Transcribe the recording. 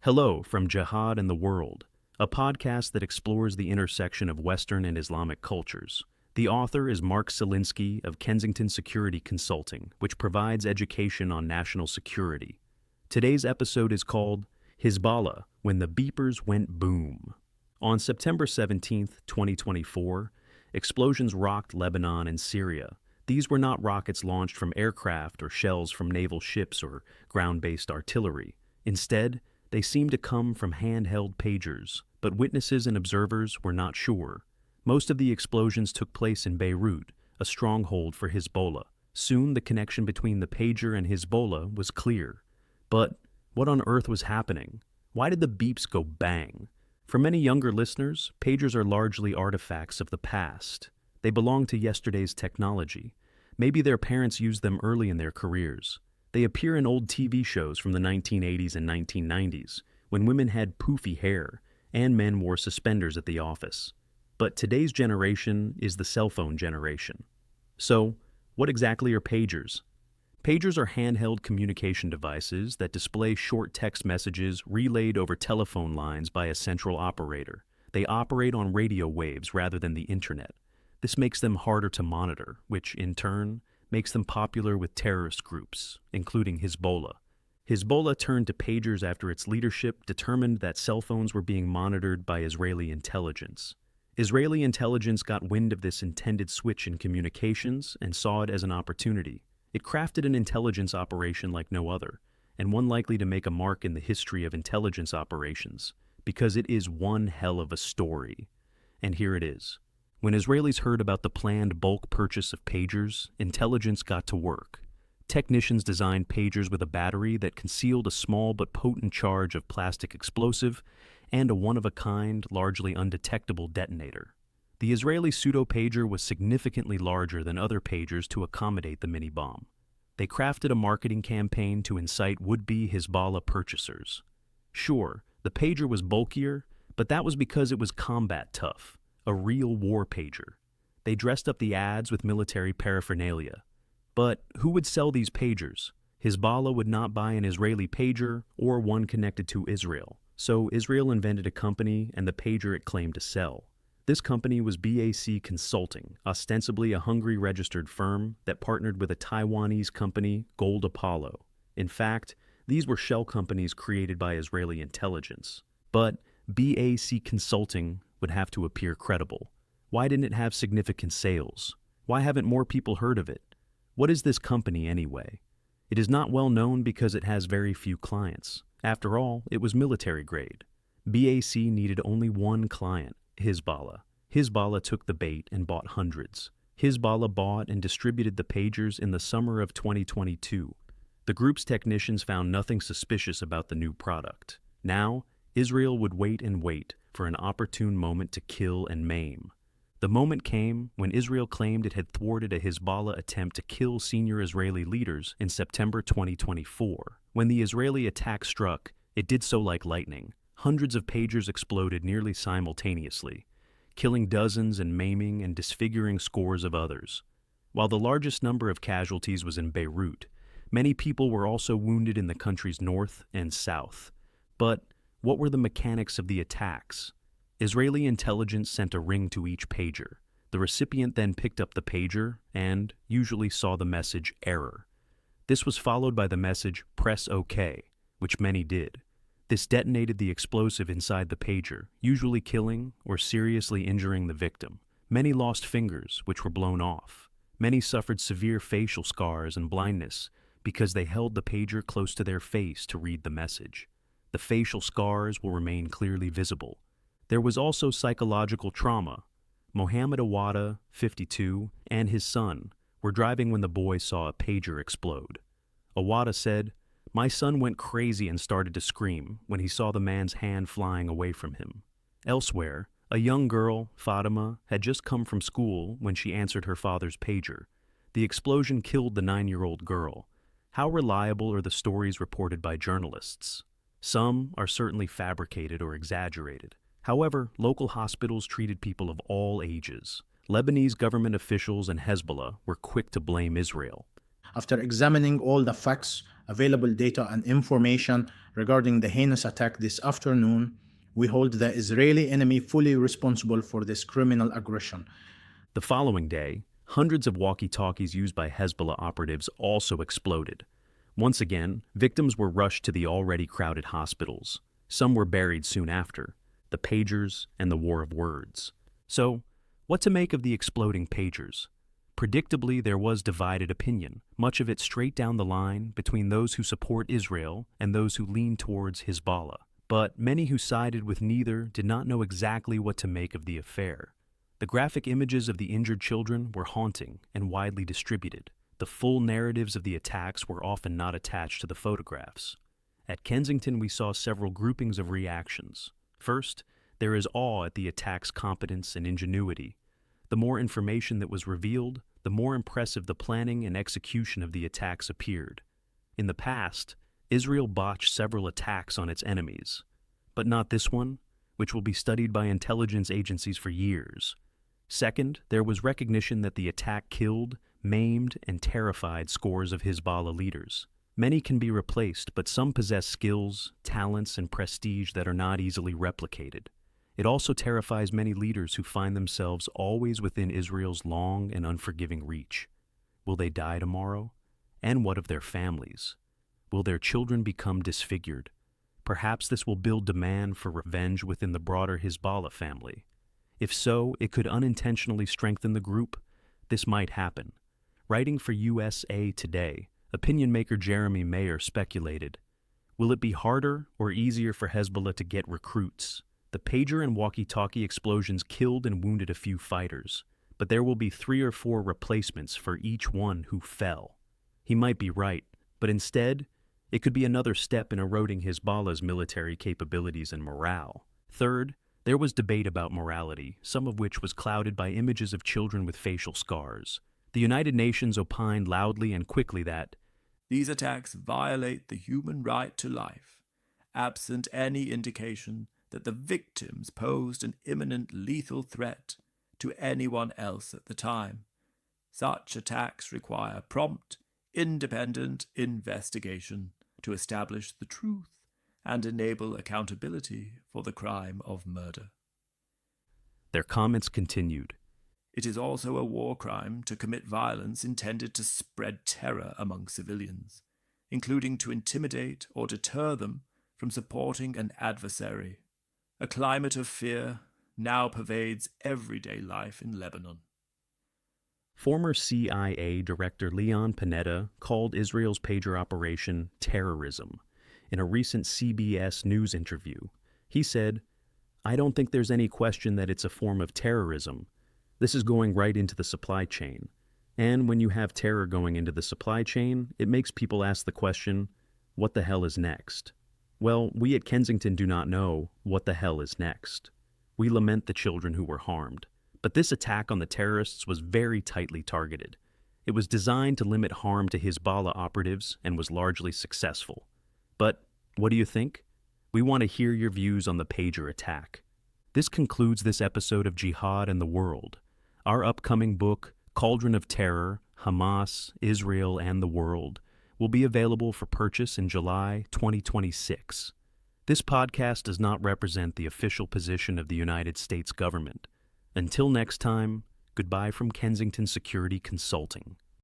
Hello from Jihad and the World, a podcast that explores the intersection of Western and Islamic cultures. The author is Mark Selinsky of Kensington Security Consulting, which provides education on national security. Today's episode is called Hizballah, When the Beepers Went Boom. On September 17, 2024, explosions rocked Lebanon and Syria. These were not rockets launched from aircraft or shells from naval ships or ground-based artillery. Instead, they seemed to come from handheld pagers, but witnesses and observers were not sure. Most of the explosions took place in Beirut, a stronghold for Hizbollah. Soon the connection between the pager and Hizbollah was clear. But what on earth was happening? Why did the beeps go bang? For many younger listeners, pagers are largely artifacts of the past. They belong to yesterday's technology. Maybe their parents used them early in their careers. They appear in old TV shows from the 1980s and 1990s, when women had poofy hair and men wore suspenders at the office. But today's generation is the cell phone generation. So, what exactly are pagers? Pagers are handheld communication devices that display short text messages relayed over telephone lines by a central operator. They operate on radio waves rather than the internet. This makes them harder to monitor, which, in turn, makes them popular with terrorist groups, including Hizbollah. Hizbollah turned to pagers after its leadership determined that cell phones were being monitored by Israeli intelligence. Israeli intelligence got wind of this intended switch in communications and saw it as an opportunity. It crafted an intelligence operation like no other, and one likely to make a mark in the history of intelligence operations, because it is one hell of a story. And here it is. When Israelis heard about the planned bulk purchase of pagers, intelligence got to work. Technicians designed pagers with a battery that concealed a small but potent charge of plastic explosive and a one-of-a-kind, largely undetectable detonator. The Israeli pseudo-pager was significantly larger than other pagers to accommodate the mini-bomb. They crafted a marketing campaign to incite would-be Hizbollah purchasers. Sure, the pager was bulkier, but that was because it was combat tough. A real war pager. They dressed up the ads with military paraphernalia. But who would sell these pagers? Hizbollah would not buy an Israeli pager or one connected to Israel. So Israel invented a company and the pager it claimed to sell. This company was BAC Consulting, ostensibly a Hungary registered firm that partnered with a Taiwanese company, Gold Apollo. In fact, these were shell companies created by Israeli intelligence. But BAC Consulting would have to appear credible. Why didn't it have significant sales? Why haven't more people heard of it? What is this company anyway? It is not well known because it has very few clients. After all, it was military grade. BAC needed only one client, Hizbollah. Hizbollah took the bait and bought hundreds. Hizbollah bought and distributed the pagers in the summer of 2022. The group's technicians found nothing suspicious about the new product. Now, Israel would wait and wait for an opportune moment to kill and maim. The moment came when Israel claimed it had thwarted a Hizbollah attempt to kill senior Israeli leaders in September 2024. When the Israeli attack struck, it did so like lightning. Hundreds of pagers exploded nearly simultaneously, killing dozens and maiming and disfiguring scores of others. While the largest number of casualties was in Beirut, many people were also wounded in the country's north and south. But what were the mechanics of the attacks? Israeli intelligence sent a ring to each pager. The recipient then picked up the pager and usually saw the message error. This was followed by the message press OK, which many did. This detonated the explosive inside the pager, usually killing or seriously injuring the victim. Many lost fingers, which were blown off. Many suffered severe facial scars and blindness because they held the pager close to their face to read the message. The facial scars will remain clearly visible. There was also psychological trauma. Mohammed Awada, 52, and his son were driving when the boy saw a pager explode. Awada said, "My son went crazy and started to scream when he saw the man's hand flying away from him." Elsewhere, a young girl, Fatima, had just come from school when she answered her father's pager. The explosion killed the 9-year-old girl. How reliable are the stories reported by journalists? Some are certainly fabricated or exaggerated. However, local hospitals treated people of all ages. Lebanese government officials and Hezbollah were quick to blame Israel. After examining all the facts available data and information regarding the heinous attack this afternoon, we hold the Israeli enemy fully responsible for this criminal aggression. The following day, hundreds of walkie-talkies used by Hezbollah operatives also exploded. Once again, victims were rushed to the already crowded hospitals. Some were buried soon after, the pagers and the war of words. So, what to make of the exploding pagers? Predictably, there was divided opinion, much of it straight down the line between those who support Israel and those who lean towards Hizballah. But many who sided with neither did not know exactly what to make of the affair. The graphic images of the injured children were haunting and widely distributed. The full narratives of the attacks were often not attached to the photographs. At Kensington, we saw several groupings of reactions. First, there is awe at the attack's competence and ingenuity. The more information that was revealed, the more impressive the planning and execution of the attacks appeared. In the past, Israel botched several attacks on its enemies, but not this one, which will be studied by intelligence agencies for years. Second, there was recognition that the attack killed, maimed, and terrified scores of Hizbollah leaders. Many can be replaced, but some possess skills, talents, and prestige that are not easily replicated. It also terrifies many leaders who find themselves always within Israel's long and unforgiving reach. Will they die tomorrow? And what of their families? Will their children become disfigured? Perhaps this will build demand for revenge within the broader Hizbollah family. If so, it could unintentionally strengthen the group. This might happen. Writing for USA Today, opinion maker Jeremy Mayer speculated, will it be harder or easier for Hezbollah to get recruits? The pager and walkie-talkie explosions killed and wounded a few fighters, but there will be 3 or 4 replacements for each one who fell. He might be right, but instead, it could be another step in eroding Hizbollah's military capabilities and morale. Third, there was debate about morality, some of which was clouded by images of children with facial scars. The United Nations opined loudly and quickly that these attacks violate the human right to life, absent any indication that the victims posed an imminent lethal threat to anyone else at the time. Such attacks require prompt, independent investigation to establish the truth and enable accountability for the crime of murder. Their comments continued. It is also a war crime to commit violence intended to spread terror among civilians, including to intimidate or deter them from supporting an adversary. A climate of fear now pervades everyday life in Lebanon. Former CIA Director Leon Panetta called Israel's pager operation terrorism. In a recent CBS News interview, he said, "I don't think there's any question that it's a form of terrorism. This is going right into the supply chain. And when you have terror going into the supply chain, it makes people ask the question, what the hell is next? Well, we at Kensington do not know what the hell is next. We lament the children who were harmed. But this attack on the terrorists was very tightly targeted. It was designed to limit harm to Hizbollah operatives and was largely successful. But what do you think? We want to hear your views on the pager attack. This concludes this episode of Jihad and the World. Our upcoming book, Cauldron of Terror, Hamas, Israel, and the World, will be available for purchase in July 2026. This podcast does not represent the official position of the United States government. Until next time, goodbye from Kensington Security Consulting.